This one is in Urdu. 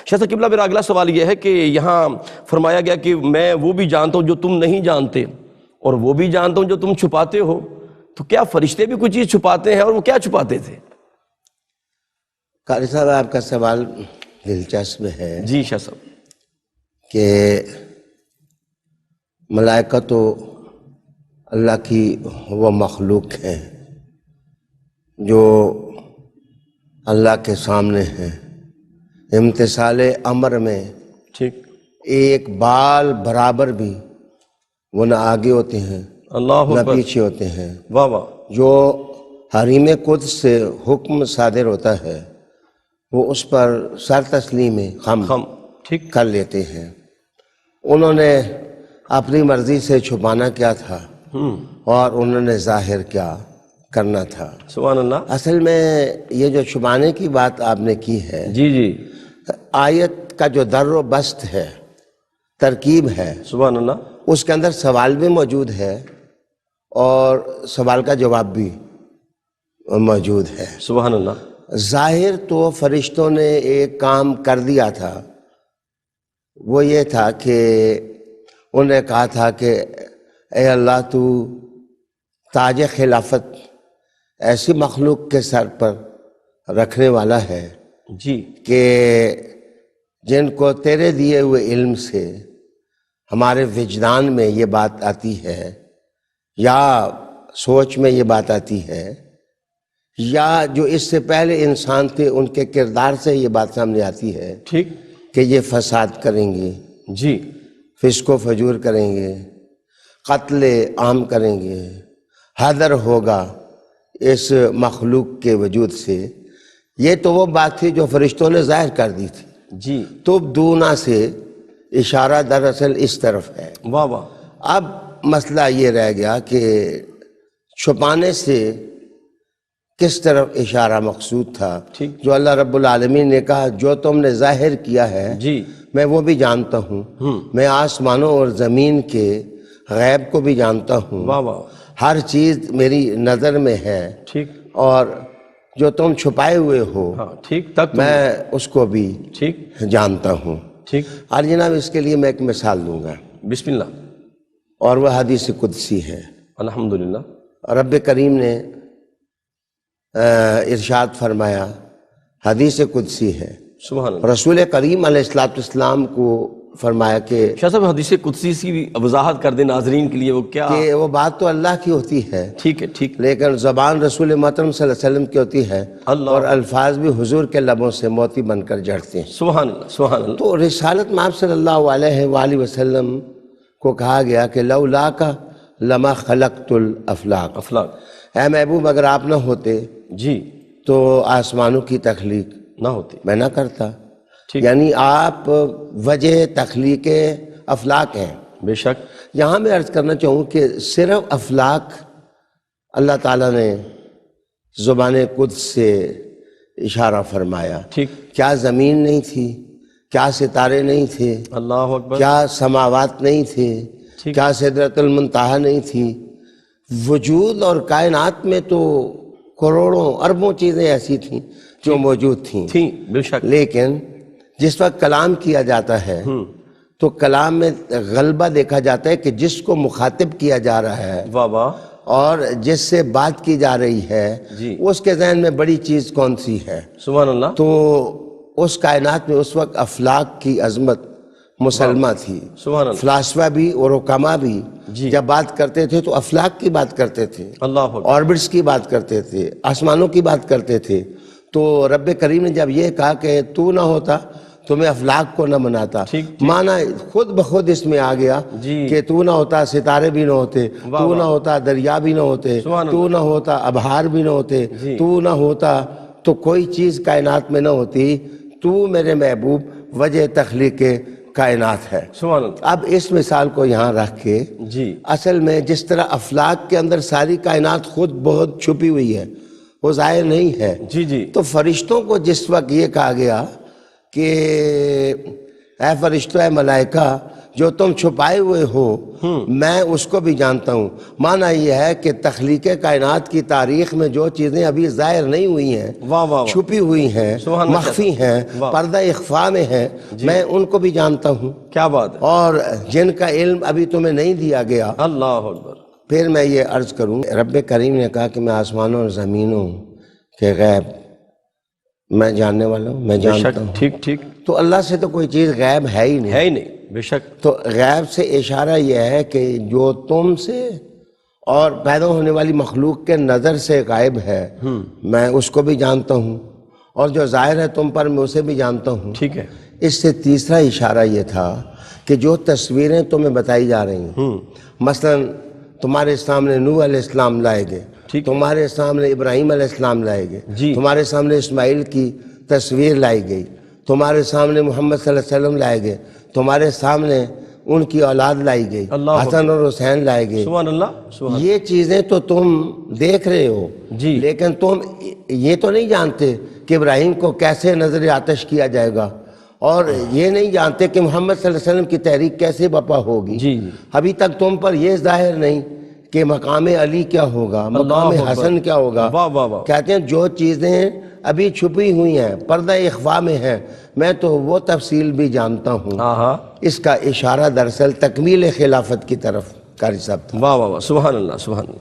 شاہ صاحب قبلہ میرا اگلا سوال یہ ہے کہ یہاں فرمایا گیا کہ میں وہ بھی جانتا ہوں جو تم نہیں جانتے اور وہ بھی جانتا ہوں جو تم چھپاتے ہو، تو کیا فرشتے بھی کوئی چیز چھپاتے ہیں اور وہ کیا چھپاتے تھے؟ قاری صاحب آپ کا سوال دلچسپ ہے جی شاہ صاحب۔ کہ ملائکہ تو اللہ کی وہ مخلوق ہیں جو اللہ کے سامنے ہیں، امتثال امر میں ٹھیک، ایک بال برابر بھی وہ نہ آگے ہوتے ہیں اللہ نہ اکبر، پیچھے ہوتے ہیں۔ واہ واہ، جو حریم قدس سے حکم صادر ہوتا ہے وہ اس پر سر تسلیم خم ٹھیک، کر لیتے ہیں۔ انہوں نے اپنی مرضی سے چھپانا کیا تھا اور انہوں نے ظاہر کیا کرنا تھا۔ سبحان اللہ۔ اصل میں یہ جو چھپانے کی بات آپ نے کی ہے، جی جی، آیت کا جو در و بست ہے، ترکیب ہے، سبحان اللہ، اس کے اندر سوال بھی موجود ہے اور سوال کا جواب بھی موجود ہے۔ سبحان اللہ، ظاہر تو فرشتوں نے ایک کام کر دیا تھا، وہ یہ تھا کہ انہوں نے کہا تھا کہ اے اللہ تو تاج خلافت ایسی مخلوق کے سر پر رکھنے والا ہے جی کہ جن کو تیرے دیے ہوئے علم سے ہمارے وجدان میں یہ بات آتی ہے یا سوچ میں یہ بات آتی ہے یا جو اس سے پہلے انسان تھے ان کے کردار سے یہ بات سامنے آتی ہے ٹھیک، کہ یہ فساد کریں گے، جی فسق و فجور کریں گے، قتل عام کریں گے، حذر ہوگا اس مخلوق کے وجود سے۔ یہ تو وہ بات تھی جو فرشتوں نے ظاہر کر دی تھی۔ جی، تو دونا سے اشارہ دراصل اس طرف ہے۔ واہ واہ، اب مسئلہ یہ رہ گیا کہ چھپانے سے کس طرف اشارہ مقصود تھا؟ ٹھیک، جو اللہ رب العالمین نے کہا جو تم نے ظاہر کیا ہے جی، میں وہ بھی جانتا ہوں، میں آسمانوں اور زمین کے غیب کو بھی جانتا ہوں، واہ واہ، ہر چیز میری نظر میں ہے، ٹھیک، اور جو تم چھپائے ہوئے ہو ہاں ٹھیک، تک میں اس کو بھی ٹھیک، جانتا ہوں۔ ٹھیک، اور جناب اس کے لیے میں ایک مثال دوں گا بسم اللہ، اور وہ حدیث قدسی ہے۔ الحمدللہ، رب کریم نے ارشاد فرمایا، حدیث قدسی ہے، سبحان اللہ۔ رسول کریم علیہ السلام کو فرمایا کہ شاہ صاحب حدیث قدسی کی بھی وضاحت کر دیں ناظرین کے لیے، وہ کیا؟ وہ بات تو اللہ کی ہوتی ہے ٹھیک ہے، ٹھیک، لیکن زبان رسول محترم صلی اللہ علیہ وسلم کی ہوتی ہے اللہ، اور الفاظ بھی حضور کے لبوں سے موتی بن کر جھڑتے ہیں۔ سبحان اللہ، سبحان اللہ، تو رسالت میں آپ صلی اللہ علیہ وآلہ وسلم کو کہا گیا کہ لولا کا لما خلقت الافلاق، افلاق، اے محبوب اگر آپ نہ ہوتے جی، تو آسمانوں کی تخلیق نہ ہوتی، میں نہ کرتا۔ ٹھیک، یعنی آپ وجہ تخلیق افلاق ہیں۔ بے شک، یہاں میں عرض کرنا چاہوں کہ صرف افلاق اللہ تعالیٰ نے زبان قدس سے اشارہ فرمایا۔ ٹھیک، کیا زمین نہیں تھی؟ کیا ستارے نہیں تھے؟ اللہ اکبر، کیا سماوات نہیں تھے؟ ٹھیک، کیا سدرۃ المنتہا نہیں تھی؟ وجود اور کائنات میں تو کروڑوں اربوں چیزیں ایسی تھیں جو موجود تھیں، بے شک، لیکن جس وقت کلام کیا جاتا ہے تو کلام میں غلبہ دیکھا جاتا ہے کہ جس کو مخاطب کیا جا رہا ہے واہ واہ، اور جس سے بات کی جا رہی ہے جی، اس کے ذہن میں بڑی چیز کون سی ہے۔ سبحان اللہ، تو اس کائنات میں اس وقت افلاق کی عظمت مسلمہ تھی۔ سبحان اللہ، فلاسفہ بھی اور حکما بھی جی، جب بات کرتے تھے تو افلاق کی بات کرتے تھے، اللہ اکبر، آربٹس کی بات کرتے تھے، آسمانوں کی بات کرتے تھے۔ تو رب کریم نے جب یہ کہا کہ تو نہ ہوتا تو میں افلاق کو نہ مناتا، معنی خود بخود اس میں آ گیا جی، کہ تو نہ ہوتا ستارے بھی نہ ہوتے، تو نہ ہوتا دریا بھی نہ ہوتے، تو نہ ہوتا ابہار بھی نہ ہوتے، تو نہ ہوتا تو کوئی چیز کائنات میں نہ ہوتی۔ تو میرے محبوب وجہ تخلیق کائنات ہے۔ سبحان اللہ، اب اس مثال کو یہاں رکھ کے جی، اصل میں جس طرح افلاق کے اندر ساری کائنات خود بہت چھپی ہوئی ہے، وہ ظاہر نہیں ہے، جی جی، تو فرشتوں کو جس وقت یہ کہا گیا کہ اے فرشتوں، اے ملائکہ، جو تم چھپائے ہوئے ہو میں اس کو بھی جانتا ہوں۔ معنی یہ ہے کہ تخلیق کائنات کی تاریخ میں جو چیزیں ابھی ظاہر نہیں ہوئی ہیں، واہ واہ واہ، چھپی ہوئی ہیں، سبحان اللہ، مخفی ہیں، واہ، پردہ اخفاء میں ہیں، میں ان کو بھی جانتا ہوں، کیا بات ہے، اور جن کا علم ابھی تمہیں نہیں دیا گیا۔ اللہ اکبر، پھر میں یہ عرض کروں، رب کریم نے کہا کہ میں آسمانوں اور زمینوں کے غیب میں جاننے والا ہوں، میں بے جانتا شک، ہوں۔ ٹھیک ٹھیک، تو اللہ سے تو کوئی چیز غیب ہے ہی نہیں۔ ہے ہی نہیں، بے شک، تو غیب سے اشارہ یہ ہے کہ جو تم سے اور پیدا ہونے والی مخلوق کے نظر سے غائب ہے میں اس کو بھی جانتا ہوں، اور جو ظاہر ہے تم پر میں اسے بھی جانتا ہوں۔ ٹھیک ہے، اس سے تیسرا اشارہ یہ تھا کہ جو تصویریں تمہیں بتائی جا رہی ہیں، مثلا تمہارے سامنے نوح علیہ السلام لائے گئے، ٹھیک، تمہارے سامنے ابراہیم علیہ السلام لائے گئے، جی، تمہارے سامنے اسماعیل کی تصویر لائی گئی، تمہارے سامنے محمد صلی اللہ علیہ وسلم لائے گئے، تمہارے سامنے ان کی اولاد لائی گئی، اللہ حسن اور حسین لائے گئے۔ سبحان اللہ، سبحان، یہ چیزیں تو تم دیکھ رہے ہو، جی، لیکن تم یہ تو نہیں جانتے کہ ابراہیم کو کیسے نظر آتش کیا جائے گا، اور یہ نہیں جانتے کہ محمد صلی اللہ علیہ وسلم کی تحریک کیسے برپا ہوگی۔ جی جی، ابھی تک تم پر یہ ظاہر نہیں کہ مقام علی کیا ہوگا، مقام اللہ حسن اکبر، کیا ہوگا۔ واہ واہ واہ، کہتے ہیں جو چیزیں ابھی چھپی ہوئی ہیں، پردہ اخفاء میں ہیں، میں تو وہ تفصیل بھی جانتا ہوں۔ ہاں ہاں، اس کا اشارہ دراصل تکمیل خلافت کی طرف قاری صاحب تھا۔ واہ واہ واہ، سبحان اللہ، سبحان اللہ۔